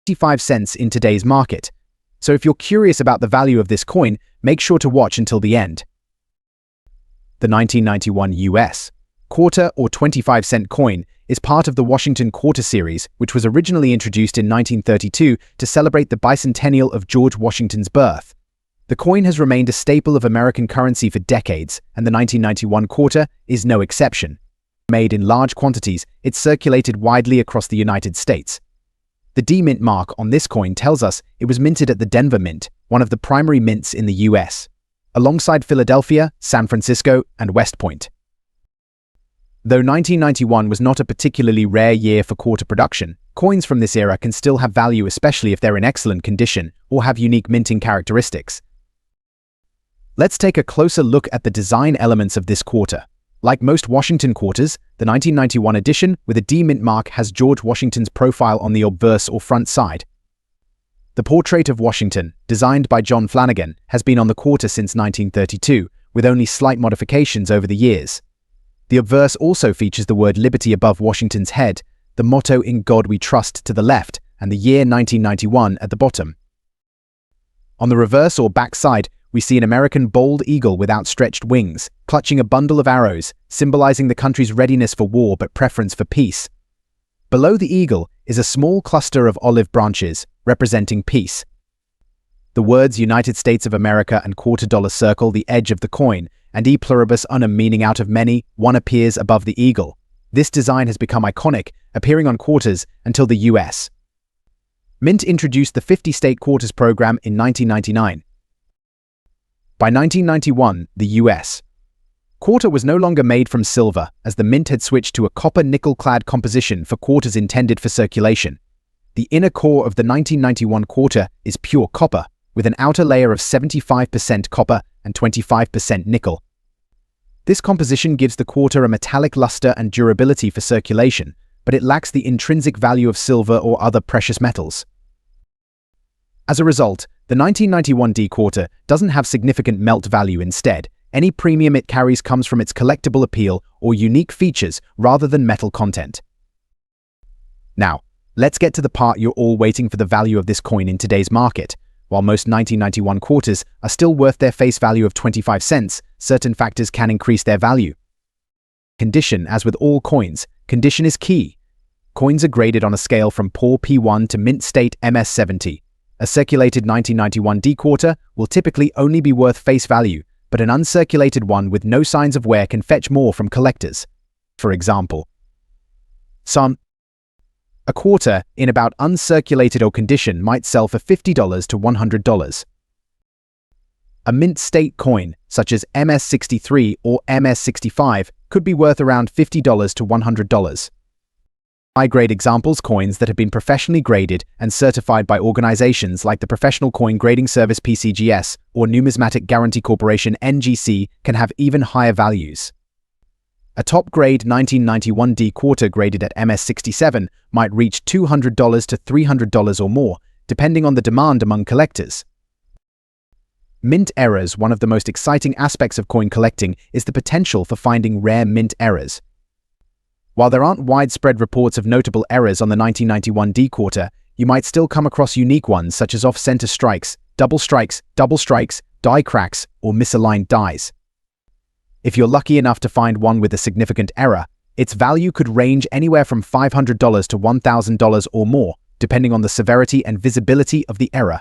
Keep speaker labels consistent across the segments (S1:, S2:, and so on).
S1: 55 cents in today's market. So if you're curious about the value of this coin, make sure to watch until the end. The 1991 US quarter or 25-cent coin is part of the Washington Quarter series, which was originally introduced in 1932 to celebrate the bicentennial of George Washington's birth. The coin has remained a staple of American currency for decades, and the 1991 quarter is no exception. Made in large quantities, it's circulated widely across the United States. The D-Mint mark on this coin tells us it was minted at the Denver Mint, one of the primary mints in the US, alongside Philadelphia, San Francisco, and West Point. Though 1991 was not a particularly rare year for quarter production, coins from this era can still have value, especially if they're in excellent condition or have unique minting characteristics. Let's take a closer look at the design elements of this quarter. Like most Washington quarters, the 1991 edition with a D-Mint mark has George Washington's profile on the obverse or front side. The portrait of Washington, designed by John Flanagan, has been on the quarter since 1932, with only slight modifications over the years. The obverse also features the word liberty above Washington's head, the motto "In God We Trust" to the left, and the year 1991 at the bottom. On the reverse or back side, we see an American bald eagle with outstretched wings, clutching a bundle of arrows, symbolizing the country's readiness for war but preference for peace. Below the eagle is a small cluster of olive branches, representing peace. The words United States of America and quarter dollar circle the edge of the coin, and e pluribus unum, meaning out of many, one appears above the eagle. This design has become iconic, appearing on quarters until the US. Mint introduced the 50-state quarters program in 1999. By 1991, the US quarter was no longer made from silver, as the mint had switched to a copper nickel-clad composition for quarters intended for circulation. The inner core of the 1991 quarter is pure copper, with an outer layer of 75% copper and 25% nickel. This composition gives the quarter a metallic luster and durability for circulation, but it lacks the intrinsic value of silver or other precious metals. As a result, the 1991 D quarter doesn't have significant melt value. Instead, any premium it carries comes from its collectible appeal or unique features rather than metal content. Now, let's get to the part you're all waiting for: the value of this coin in today's market. While most 1991 quarters are still worth their face value of 25 cents, certain factors can increase their value. Condition. As with all coins, condition is key. Coins are graded on a scale from poor P1 to mint state MS70. A circulated 1991 D quarter will typically only be worth face value, but an uncirculated one with no signs of wear can fetch more from collectors. For example, a quarter in about uncirculated or condition might sell for $50 to $100. A mint state coin, such as MS63 or MS65, could be worth around $50 to $100. High-grade examples: coins that have been professionally graded and certified by organizations like the Professional Coin Grading Service (PCGS) or Numismatic Guarantee Corporation (NGC) can have even higher values. A top-grade 1991 D quarter graded at MS67 might reach $200 to $300 or more, depending on the demand among collectors. Mint errors. One of the most exciting aspects of coin collecting is the potential for finding rare mint errors. While there aren't widespread reports of notable errors on the 1991 D quarter, you might still come across unique ones such as off-center strikes, double strikes, die cracks, or misaligned dies. If you're lucky enough to find one with a significant error, its value could range anywhere from $500 to $1,000 or more, depending on the severity and visibility of the error.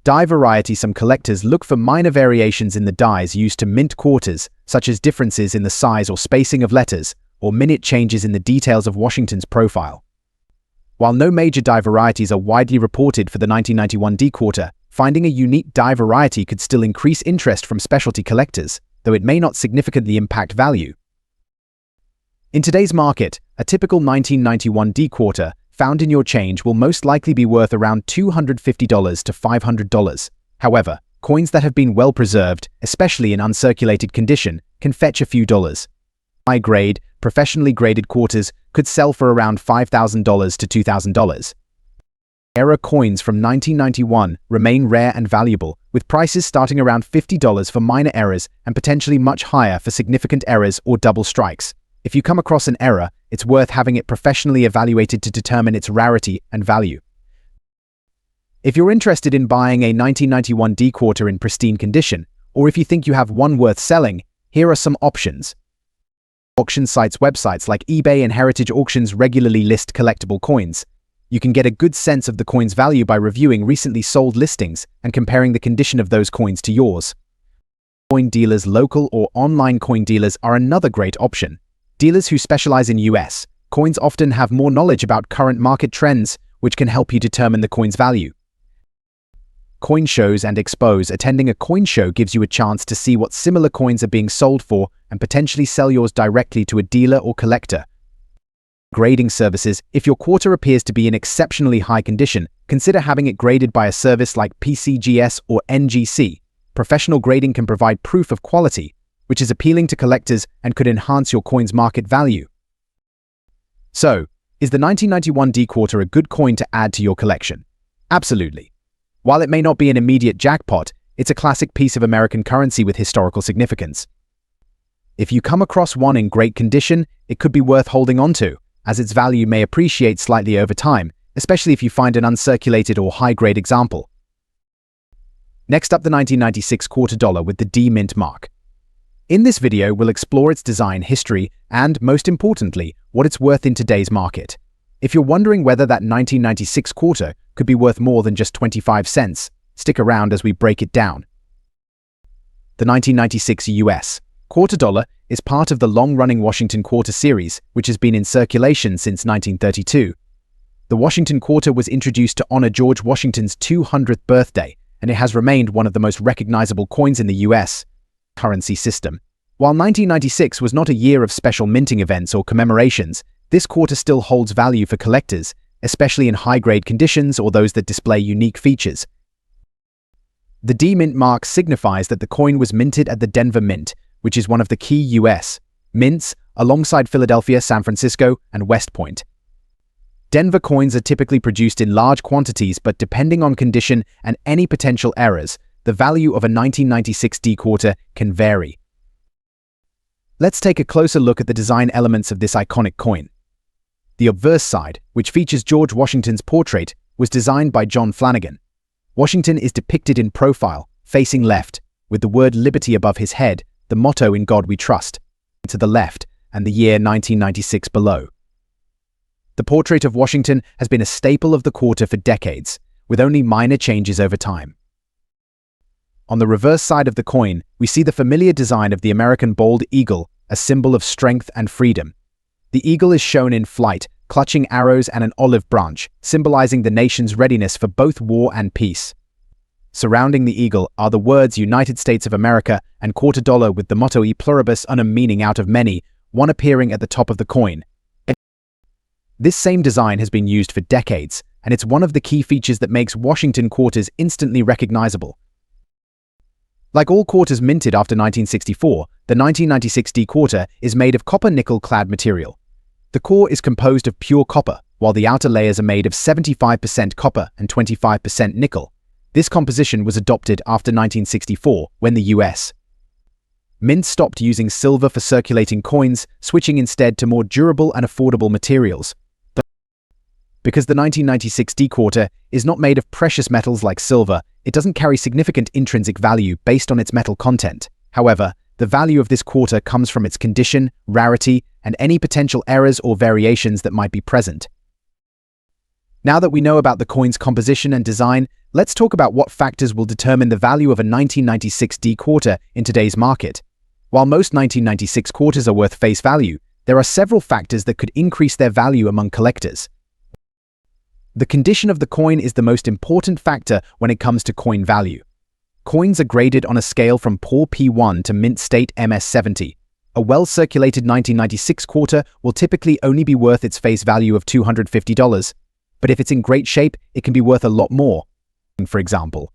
S1: Die variety. Some collectors look for minor variations in the dies used to mint quarters, such as differences in the size or spacing of letters, or minute changes in the details of Washington's profile. While no major die varieties are widely reported for the 1991 D quarter, finding a unique die variety could still increase interest from specialty collectors, though it may not significantly impact value. In today's market, a typical 1991 D quarter found in your change will most likely be worth around $250 to $500. However, coins that have been well preserved, especially in uncirculated condition, can fetch a few dollars. High-grade, professionally graded quarters could sell for around $5,000 to $2,000. Error coins from 1991 remain rare and valuable, with prices starting around $50 for minor errors and potentially much higher for significant errors or double strikes. If you come across an error, it's worth having it professionally evaluated to determine its rarity and value. If you're interested in buying a 1991 D quarter in pristine condition, or if you think you have one worth selling, here are some options. Auction sites websites like eBay and Heritage Auctions regularly list collectible coins. You can get a good sense of the coin's value by reviewing recently sold listings and comparing the condition of those coins to yours. Coin dealers, local or online coin dealers are another great option. Dealers who specialize in US coins often have more knowledge about current market trends, which can help you determine the coin's value. Coin shows and expos. Attending a coin show gives you a chance to see what similar coins are being sold for and potentially sell yours directly to a dealer or collector. Grading services. If your quarter appears to be in exceptionally high condition, consider having it graded by a service like PCGS or NGC. Professional grading can provide proof of quality, which is appealing to collectors and could enhance your coin's market value. So, is the 1991 D quarter a good coin to add to your collection? Absolutely. While it may not be an immediate jackpot, it's a classic piece of American currency with historical significance. If you come across one in great condition, it could be worth holding onto, as its value may appreciate slightly over time, especially if you find an uncirculated or high-grade example. Next up, the 1996 quarter dollar with the D mint mark. In this video, we'll explore its design history and, most importantly, what it's worth in today's market. If you're wondering whether that 1996 quarter could be worth more than just 25 cents, stick around as we break it down. The 1996 US quarter dollar is part of the long-running Washington quarter series, which has been in circulation since 1932. The Washington quarter was introduced to honor George Washington's 200th birthday, and it has remained one of the most recognizable coins in the US currency system. While 1996 was not a year of special minting events or commemorations, this quarter still holds value for collectors, especially in high-grade conditions or those that display unique features. The D mint mark signifies that the coin was minted at the Denver Mint, which is one of the key U.S. mints alongside Philadelphia, San Francisco, and West Point. Denver coins are typically produced in large quantities, but depending on condition and any potential errors, the value of a 1996 D quarter can vary. Let's take a closer look at the design elements of this iconic coin. The obverse side, which features George Washington's portrait, was designed by John Flanagan. Washington is depicted in profile, facing left, with the word liberty above his head, the motto "In God We Trust" to the left, and the year 1996 below. The portrait of Washington has been a staple of the quarter for decades, with only minor changes over time. On the reverse side of the coin, we see the familiar design of the American bald eagle, a symbol of strength and freedom. The eagle is shown in flight, clutching arrows and an olive branch, symbolizing the nation's readiness for both war and peace. Surrounding the eagle are the words United States of America and quarter dollar with the motto E pluribus unum, meaning out of many, one appearing at the top of the coin. This same design has been used for decades, and it's one of the key features that makes Washington quarters instantly recognizable. Like all quarters minted after 1964, the 1996 D quarter is made of copper-nickel clad material. The core is composed of pure copper, while the outer layers are made of 75% copper and 25% nickel. This composition was adopted after 1964, when the U.S. Mint stopped using silver for circulating coins, switching instead to more durable and affordable materials. Because the 1996 D quarter is not made of precious metals like silver, it doesn't carry significant intrinsic value based on its metal content. However, the value of this quarter comes from its condition, rarity, and any potential errors or variations that might be present. Now that we know about the coin's composition and design, let's talk about what factors will determine the value of a 1996 D quarter in today's market. While most 1996 quarters are worth face value, there are several factors that could increase their value among collectors. The condition of the coin is the most important factor when it comes to coin value. Coins are graded on a scale from poor P1 to mint state MS70. A well-circulated 1996 quarter will typically only be worth its face value of $250, but if it's in great shape, it can be worth a lot more. For example,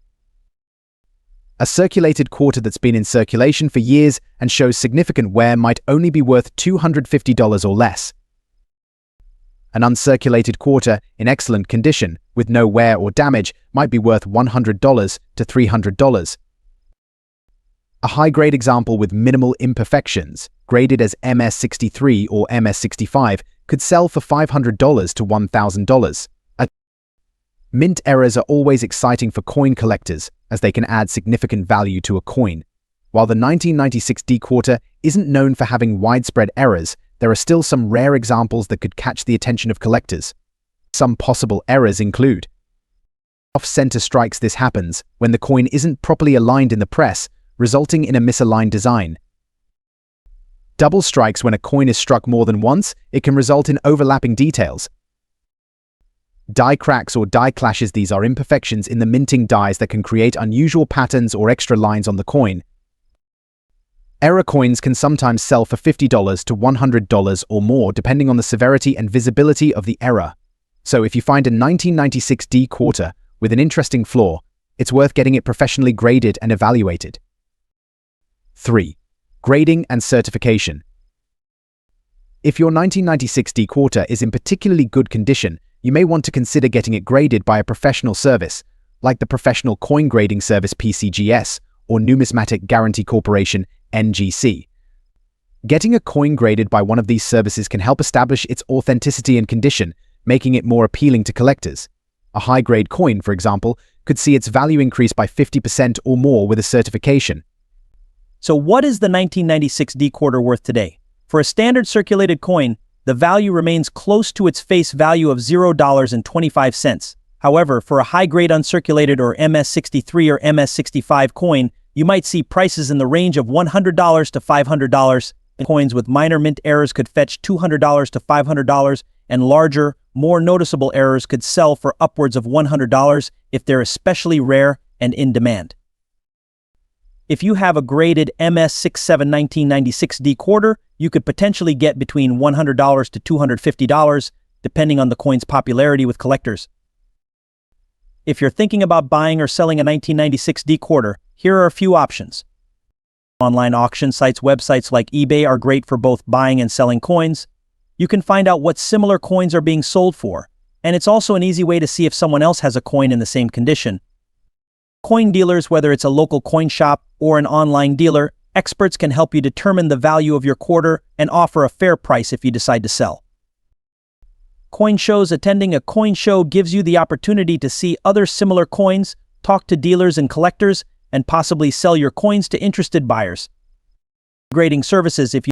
S1: a circulated quarter that's been in circulation for years and shows significant wear might only be worth $250 or less. An uncirculated quarter in excellent condition, with no wear or damage, might be worth $100 to $300. A high-grade example with minimal imperfections, graded as MS63 or MS65, could sell for $500 to $1,000. Mint errors are always exciting for coin collectors, as they can add significant value to a coin. While the 1996 D quarter isn't known for having widespread errors, there are still some rare examples that could catch the attention of collectors. Some possible errors include off-center strikes. This happens when the coin isn't properly aligned in the press, resulting in a misaligned design. Double strikes. When a coin is struck more than once, it can result in overlapping details. Die cracks or die clashes. These are imperfections in the minting dies that can create unusual patterns or extra lines on the coin. Error coins can sometimes sell for $50 to $100 or more, depending on the severity and visibility of the error. So if you find a 1996 D quarter with an interesting flaw, it's worth getting it professionally graded and evaluated. 3. Grading and certification. If your 1996 D quarter is in particularly good condition, you may want to consider getting it graded by a professional service, like the Professional Coin Grading Service (PCGS) or Numismatic Guarantee Corporation (NGC). Getting a coin graded by one of these services can help establish its authenticity and condition, making it more appealing to collectors. A high-grade coin, for example, could see its value increase by 50% or more with a certification.
S2: So what is the 1996 D quarter worth today? For a standard circulated coin, the value remains close to its face value of $0.25. However, for a high-grade uncirculated or MS63 or MS65 coin, you might see prices in the range of $100 to $500. Coins with minor mint errors could fetch $200 to $500, and larger, more noticeable errors could sell for upwards of $100 if they're especially rare and in demand. If you have a graded MS67 1996 D quarter, you could potentially get between $100 to $250, depending on the coin's popularity with collectors. If you're thinking about buying or selling a 1996 D quarter, here are a few options. Online auction sites. Websites like eBay are great for both buying and selling coins. You can find out what similar coins are being sold for, and it's also an easy way to see if someone else has a coin in the same condition. Coin dealers, whether it's a local coin shop or an online dealer, experts can help you determine the value of your quarter and offer a fair price if you decide to sell. Coin shows. Attending a coin show gives you the opportunity to see other similar coins, talk to dealers and collectors, and possibly sell your coins to interested buyers. Grading services. If you